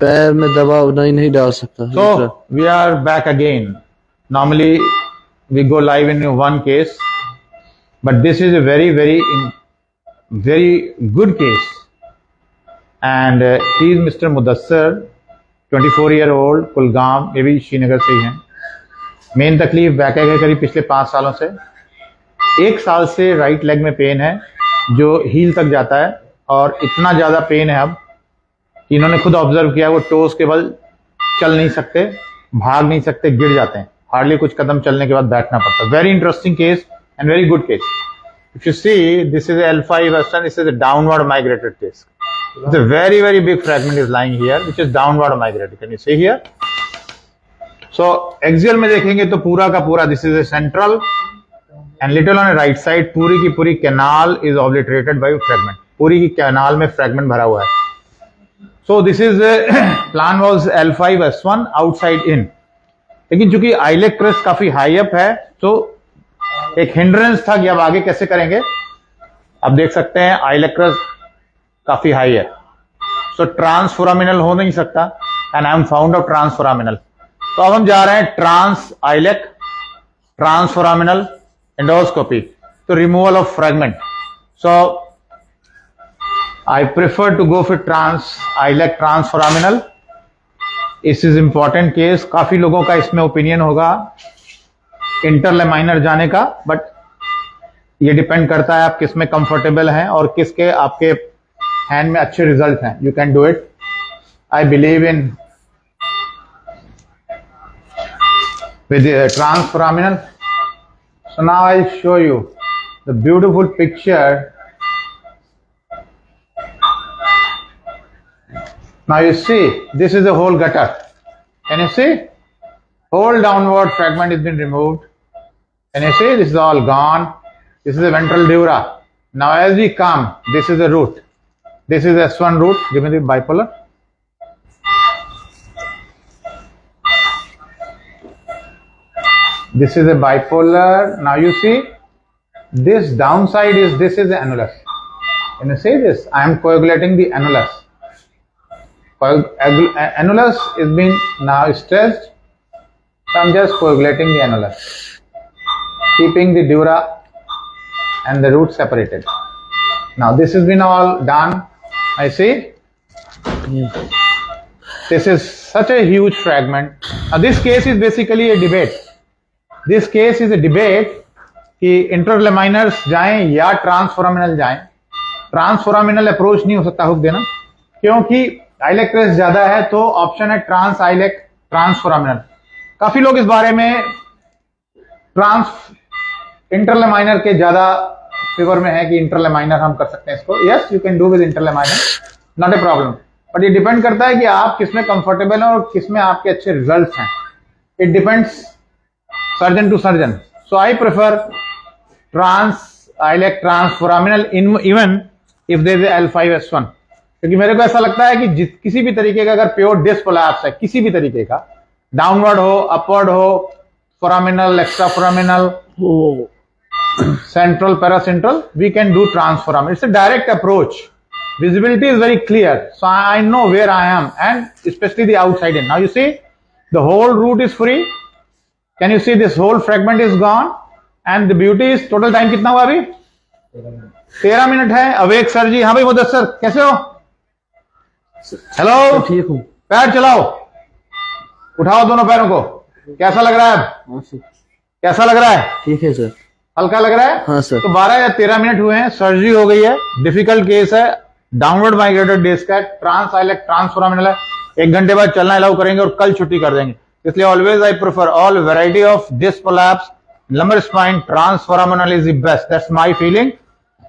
पैर में दबाव नहीं डाल सकता। So we are back again. Normally we go live in one case, but this is a very good case. And he is Mr. Mudassir, 24-year-old, Kulgam, ये भी श्रीनगर से ही हैं। मेन तकलीफ बैक है करीब पिछले 5 सालों से। 1 साल से राइट लेग में पेन है जो हील तक जाता है, और इतना ज़्यादा पेन है अब कि इन्होंने खुद ऑब्जर्व किया वो टोस के बल चल नहीं सकते, भाग नहीं सकते, गिर जाते हैं। हार्डली कुछ कदम चलने के बाद बैठना पड़ता है। Very interesting case and very good case. If you see, this is L5 Western, this is a downward migrated case. It's a very big fragment is lying here, which is downward migrated. Can you see here? So axial में देखेंगे तो पूरा का पूरा this is a central and little on the right side, पूरी की पूरी canal is obliterated by fragment. पूरी की canal में fragment भरा हुआ है। So this is plan was L5 S1 outside in. लेकिन चूंकि आइलेक क्रेस्ट काफी हाई अप है तो एक हिंड्रेंस था कि अब आगे कैसे करेंगे। अब देख सकते हैं आइलेक क्रेस्ट काफी हाई है, सो ट्रांसफोरामिनल हो नहीं सकता, and I am found of transforaminal. तो अब हम जा रहे हैं ट्रांस आइलेक ट्रांसफोरामिनल एंडोस्कोपी, तो removal of fragment. So I prefer to go for trans iliac transforaminal. This is important case. काफी लोगों का इसमें ओपिनियन होगा इंटरलेमाइनर जाने का, बट ये डिपेंड करता है आप किस में कंफर्टेबल हैं और किसके आपके हैंड में अच्छे रिजल्ट हैं। You can do it. I believe in with transforaminal. So now I show you the beautiful picture. Now you see, this is the whole gutter. Can you see? Whole downward fragment has been removed. Can you see? This is all gone. This is the ventral dura. Now as we come, this is the root. This is S1 root. Give me the bipolar. This is a bipolar. Now you see, this downside is, this is the annulus. Can you see this? I am coagulating the annulus. Annulus is being now stressed, so I'm just coagulating the annulus, keeping the dura and the root separated. Now this has been all done. I see. This is such a huge fragment. Now this case is basically a debate. This case is a debate कि इंटरलेमाइनर्स जाएं या ट्रांसफोरामिनल जाएं। ट्रांसफोरामिनल approach नहीं हो सकता hook देना, क्योंकि आइलेक crest ज्यादा है, तो ऑप्शन है ट्रांस आइलेक ट्रांसफोरामिनल। काफी लोग इस बारे में ट्रांस इंटरलेमाइनर के ज्यादा फेवर में है कि इंटरलेमाइनर हम कर सकते हैं इसको। Yes, you can do with interlaminar, not a problem, but ये डिपेंड करता है कि आप किसमें कंफर्टेबल हैं और किसमें आपके अच्छे रिजल्ट्स हैं। It depends surgeon to surgeon. So I prefer trans iliac transforaminal even if there is L5 S1, क्योंकि मेरे को ऐसा लगता है कि किसी भी तरीके का अगर प्योर डिस्क कोलैप्स है, किसी भी तरीके का, डाउनवर्ड हो, अपवर्ड हो, foraminal, extra foraminal, central, paracentral, we can do transforaminal. It's a direct approach. Visibility is very clear, so I know where I am, and especially the outside in. Now you see, the whole root is free. Can you see this whole fragment is gone? And the beauty is, total time कितना हुआ अभी? 13 minute है। Awake sir जी। हाँ भाई मुदस्सर, कैसे हो? Hello, ठीक हूँ। पैर चलाओ, उठाओ दोनों पैरों को। कैसा लग रहा है? कैसा लग रहा है? ठीक है सर। हल्का लग रहा है? हाँ सर। तो 12 या 13 मिनट हुए हैं, सर्जरी हो गई है। डिफिकल्ट केस है, डाउनवर्ड माइग्रेटेड डिस्क है, ट्रांस आइलेक ट्रांसफोरामिनल है। 1 घंटे बाद चलना अलाउ करेंगे और कल छुट्टी कर देंगे। इसलिए always I prefer all variety of disc collapse, lumbar spine, transforaminal is the best. That's my feeling.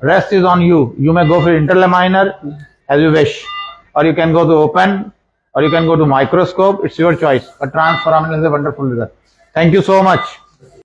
Rest is on you. You may go for interlaminar as you wish, or you can go to open, or you can go to microscope. It's your choice, but transforaminal is a wonderful result. Thank you so much.